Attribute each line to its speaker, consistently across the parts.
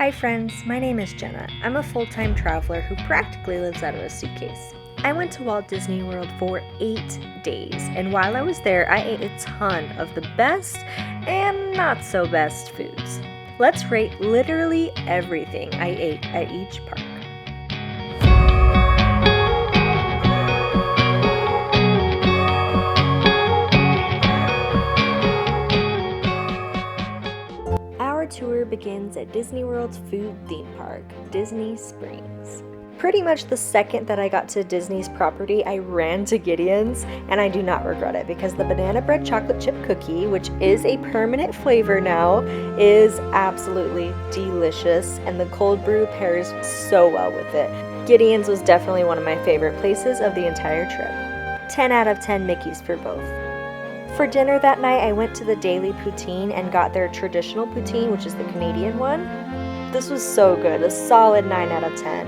Speaker 1: Hi friends, my name is Jenna. I'm a full-time traveler who practically lives out of a suitcase. I went to Walt Disney World for 8 days, and while I was there, I ate a ton of the best and not so best foods. Let's rate literally everything I ate at each park. Our tour begins at Disney World's food theme park, Disney Springs. Pretty much the second that I got to Disney's property, I ran to Gideon's, and I do not regret it because the banana bread chocolate chip cookie, which is a permanent flavor now, is absolutely delicious, and the cold brew pairs so well with it. Gideon's was definitely one of my favorite places of the entire trip. 10 out of 10 Mickeys for both. For dinner that night, I went to the Daily Poutine and got their traditional poutine, which is the Canadian one. This was so good, a solid 9 out of 10.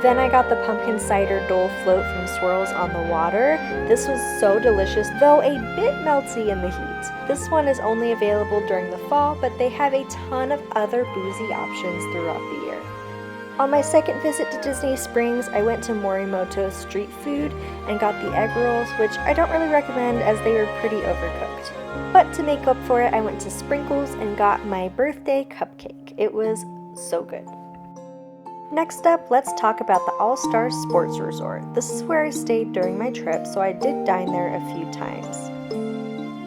Speaker 1: Then I got the pumpkin cider Dole float from Swirls on the Water. This was so delicious, though a bit melty in the heat. This one is only available during the fall, but they have a ton of other boozy options throughout the year. On my second visit to Disney Springs, I went to Morimoto Street Food and got the egg rolls, which I don't really recommend as they were pretty overcooked. But to make up for it, I went to Sprinkles and got my birthday cupcake. It was so good. Next up, let's talk about the All-Star Sports Resort. This is where I stayed during my trip, so I did dine there a few times.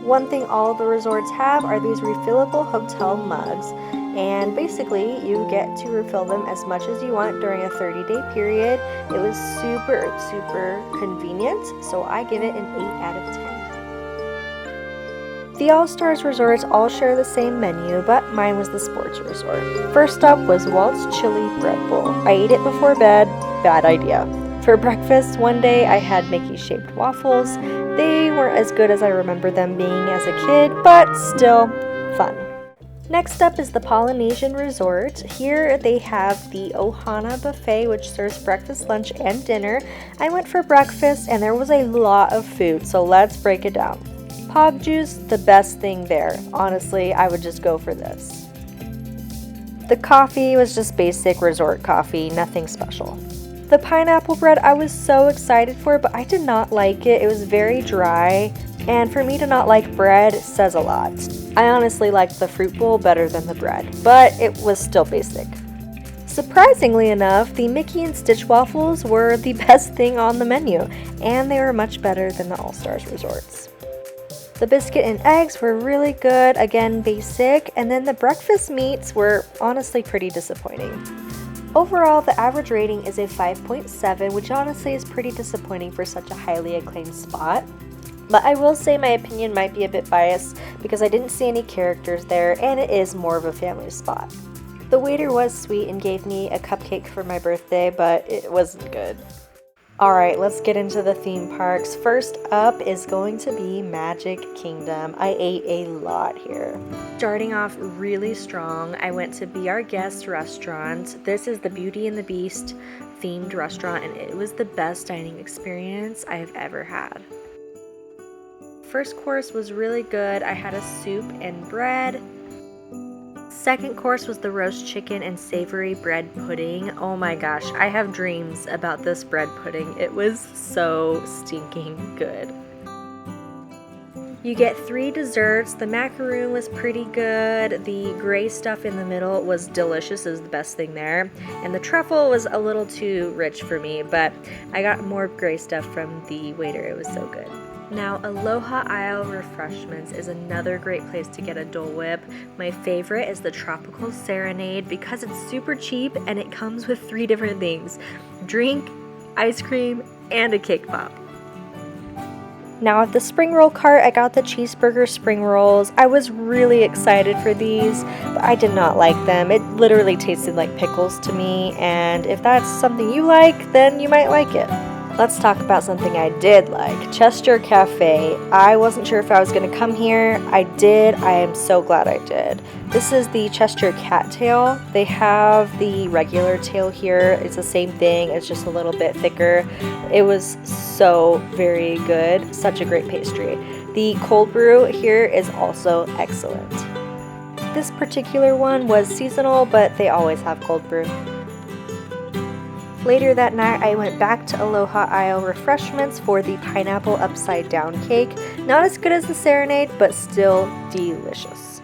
Speaker 1: One thing all of the resorts have are these refillable hotel mugs, and basically you get to refill them as much as you want during a 30-day period. It was super convenient, so I give it an 8 out of 10. The All-Stars resorts all share the same menu, but mine was the sports resort. First up was Walt's Chili Bread Bowl. I ate it before bed, bad idea. For breakfast one day I had Mickey-shaped waffles. They weren't as good as I remember them being as a kid, but still fun. Next up is the Polynesian Resort. Here they have the Ohana Buffet, which serves breakfast, lunch, and dinner. I went for breakfast and there was a lot of food, so let's break it down. Pog juice, the best thing there. Honestly, I would just go for this. The coffee was just basic resort coffee, nothing special. The pineapple bread I was so excited for, but I did not like it. It was very dry, and for me to not like bread says a lot. I honestly liked the fruit bowl better than the bread, but it was still basic. Surprisingly enough, the Mickey and Stitch waffles were the best thing on the menu, and they were much better than the All-Stars resorts. The biscuit and eggs were really good, again basic, and then the breakfast meats were honestly pretty disappointing. Overall, the average rating is a 5.7, which honestly is pretty disappointing for such a highly acclaimed spot. But I will say my opinion might be a bit biased because I didn't see any characters there and it is more of a family spot. The waiter was sweet and gave me a cupcake for my birthday, but it wasn't good. Alright, let's get into the theme parks. First up is going to be Magic Kingdom. I ate a lot here. Starting off really strong, I went to Be Our Guest restaurant. This is the Beauty and the Beast themed restaurant and it was the best dining experience I have ever had. First course was really good. I had a soup and bread. Second course was the roast chicken and savory bread pudding. Oh my gosh, I have dreams about this bread pudding. It was so stinking good. You get 3 desserts. The macaroon was pretty good. The gray stuff in the middle was delicious. It was the best thing there. And the truffle was a little too rich for me, but I got more gray stuff from the waiter. It was so good. Now, Aloha Isle Refreshments is another great place to get a Dole Whip. My favorite is the Tropical Serenade because it's super cheap and it comes with 3 different things: drink, ice cream, and a cake pop. Now at the spring roll cart, I got the cheeseburger spring rolls. I was really excited for these, but I did not like them. It literally tasted like pickles to me, and if that's something you like, then you might like it. Let's talk about something I did like, Chester Cafe. I wasn't sure if I was going to come here. I did. I am so glad I did. This is the Chester cattail. They have the regular tail here. It's the same thing. It's just a little bit thicker. It was so very good. Such a great pastry. The cold brew here is also excellent. This particular one was seasonal, but they always have cold brew. Later that night, I went back to Aloha Isle Refreshments for the pineapple upside down cake. Not as good as the Serenade, but still delicious.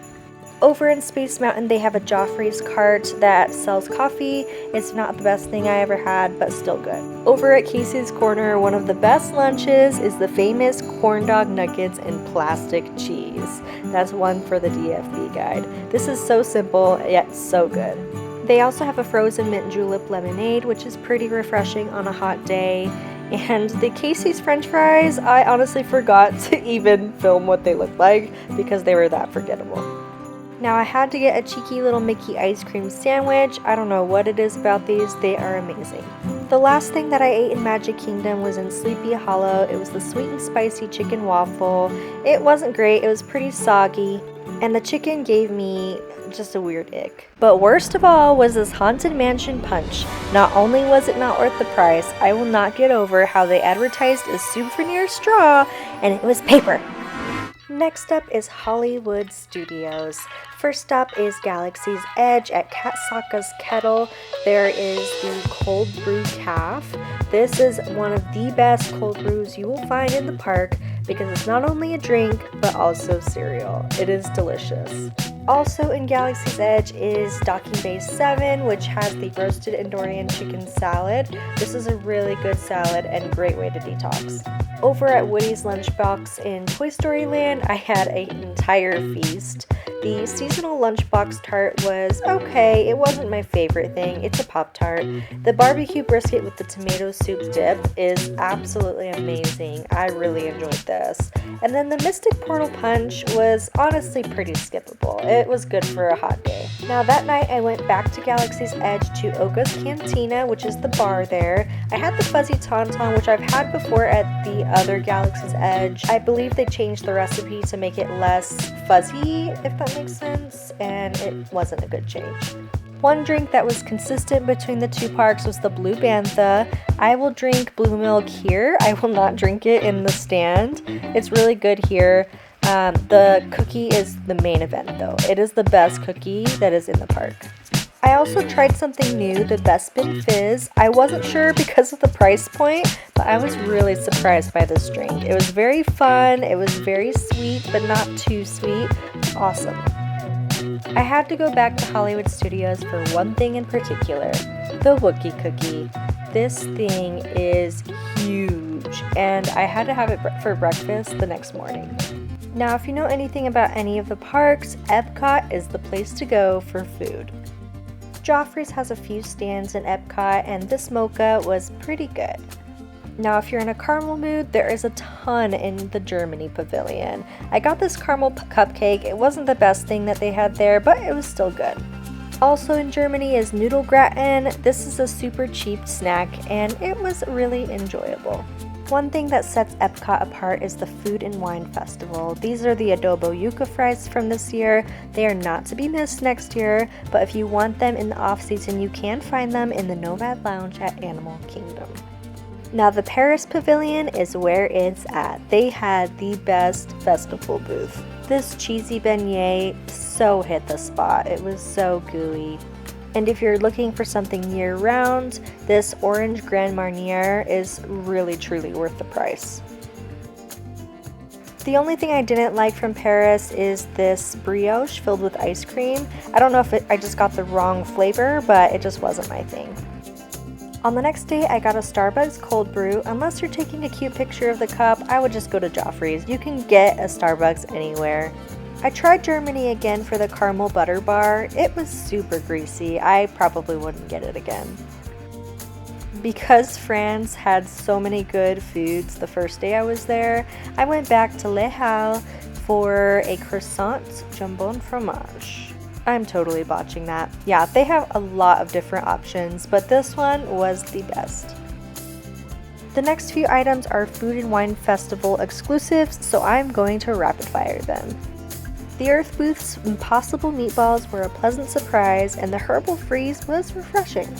Speaker 1: Over in Space Mountain, they have a Joffrey's cart that sells coffee. It's not the best thing I ever had, but still good. Over at Casey's Corner, one of the best lunches is the famous corn dog nuggets and plastic cheese. That's one for the DFB guide. This is so simple, yet so good. They also have a frozen mint julep lemonade, which is pretty refreshing on a hot day. And the Casey's French fries, I honestly forgot to even film what they looked like because they were that forgettable. Now I had to get a cheeky little Mickey ice cream sandwich. I don't know what it is about these, they are amazing. The last thing that I ate in Magic Kingdom was in Sleepy Hollow. It was the sweet and spicy chicken waffle. It wasn't great, it was pretty soggy, and the chicken gave me just a weird ick. But worst of all was this Haunted Mansion punch. Not only was it not worth the price, I will not get over how they advertised a souvenir straw and it was paper. Next up is Hollywood Studios. First up is Galaxy's Edge at Katsaka's Kettle. There is the cold brew calf. This is one of the best cold brews you will find in the park because it's not only a drink but also cereal. It is delicious. Also in Galaxy's Edge is Docking Bay 7, which has the roasted Andorian chicken salad. This is a really good salad and great way to detox. Over at Woody's Lunchbox in Toy Story Land, I had an entire feast. The seasonal lunchbox tart was okay. It wasn't my favorite thing. It's a Pop-Tart. The barbecue brisket with the tomato soup dip is absolutely amazing. I really enjoyed this. And then the Mystic Portal Punch was honestly pretty skippable. It was good for a hot day. Now that night I went back to Galaxy's Edge to Oka's Cantina, which is the bar there. I had the Fuzzy Tauntaun, which I've had before at the other Galaxy's Edge. I believe they changed the recipe to make it less fuzzy, if that makes sense, and it wasn't a good change. One drink that was consistent between the two parks was the Blue Bantha. I will drink Blue Milk here. I will not drink it in the stand. It's really good here. The cookie is the main event though. It is the best cookie that is in the park. I also tried something new, the Bespin Fizz. I wasn't sure because of the price point, but I was really surprised by this drink. It was very fun, it was very sweet, but not too sweet. Awesome. I had to go back to Hollywood Studios for one thing in particular, the Wookiee cookie. This thing is huge, and I had to have it for breakfast the next morning. Now, if you know anything about any of the parks, Epcot is the place to go for food. Joffrey's has a few stands in Epcot, and this mocha was pretty good. Now, if you're in a caramel mood, there is a ton in the Germany pavilion. I got this caramel cupcake. It wasn't the best thing that they had there, but it was still good. Also in Germany is Nudelgratin. This is a super cheap snack, and it was really enjoyable. One thing that sets Epcot apart is the Food and Wine Festival. These are the adobo yuca fries from this year. They are not to be missed next year, but if you want them in the off-season, you can find them in the Nomad Lounge at Animal Kingdom. Now the Paris Pavilion is where it's at. They had the best festival booth. This cheesy beignet so hit the spot. It was so gooey. And if you're looking for something year-round, this orange Grand Marnier is really truly worth the price. The only thing I didn't like from Paris is this brioche filled with ice cream. I don't know if I just got the wrong flavor, but it just wasn't my thing. On the next day, I got a Starbucks cold brew. Unless you're taking a cute picture of the cup, I would just go to Joffrey's. You can get a Starbucks anywhere. I tried Germany again for the caramel butter bar. It was super greasy. I probably wouldn't get it again. Because France had so many good foods the first day I was there, I went back to Les Halles for a croissant jambon fromage. I'm totally botching that. Yeah, they have a lot of different options, but this one was the best. The next few items are Food and Wine Festival exclusives, so I'm going to rapid fire them. The Earth Booth's Impossible Meatballs were a pleasant surprise, and the Herbal Freeze was refreshing.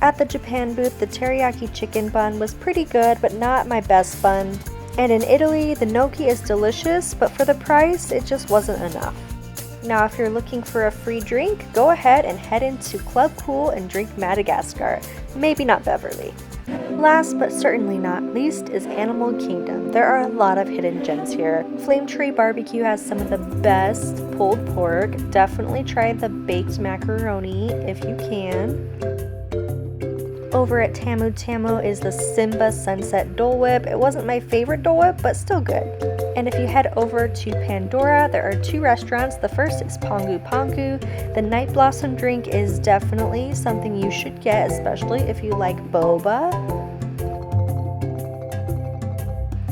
Speaker 1: At the Japan booth, the teriyaki chicken bun was pretty good, but not my best bun. And in Italy, the gnocchi is delicious, but for the price, it just wasn't enough. Now if you're looking for a free drink, go ahead and head into Club Cool and drink Madagascar, maybe not Beverly. Last but certainly not least is Animal Kingdom. There are a lot of hidden gems here. Flame Tree Barbecue has some of the best pulled pork. Definitely try the baked macaroni if you can. Over at Tamu Tamu is the Simba Sunset Dole Whip. It wasn't my favorite Dole Whip, but still good. And if you head over to Pandora, there are 2 restaurants. The first is Pongu Pongu. The Night Blossom drink is definitely something you should get, especially if you like boba.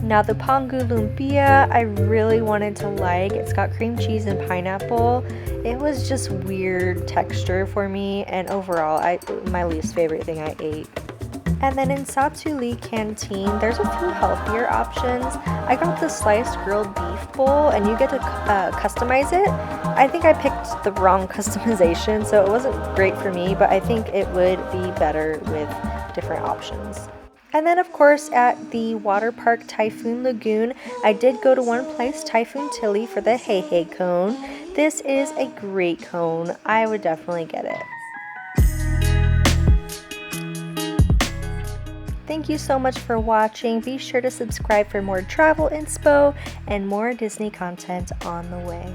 Speaker 1: Now the Pongu Lumpia, I really wanted to like. It's got cream cheese and pineapple. It was just weird texture for me, and overall, my least favorite thing I ate. And then in Satuli Canteen, there's a few healthier options. I got the sliced grilled beef bowl, and you get to customize it. I think I picked the wrong customization, so it wasn't great for me, but I think it would be better with different options. And then of course at the water park Typhoon Lagoon, I did go to one place, Typhoon Tilly, for the Hey Hey cone. This is a great cone. I would definitely get it. Thank you so much for watching. Be sure to subscribe for more travel inspo and more Disney content on the way.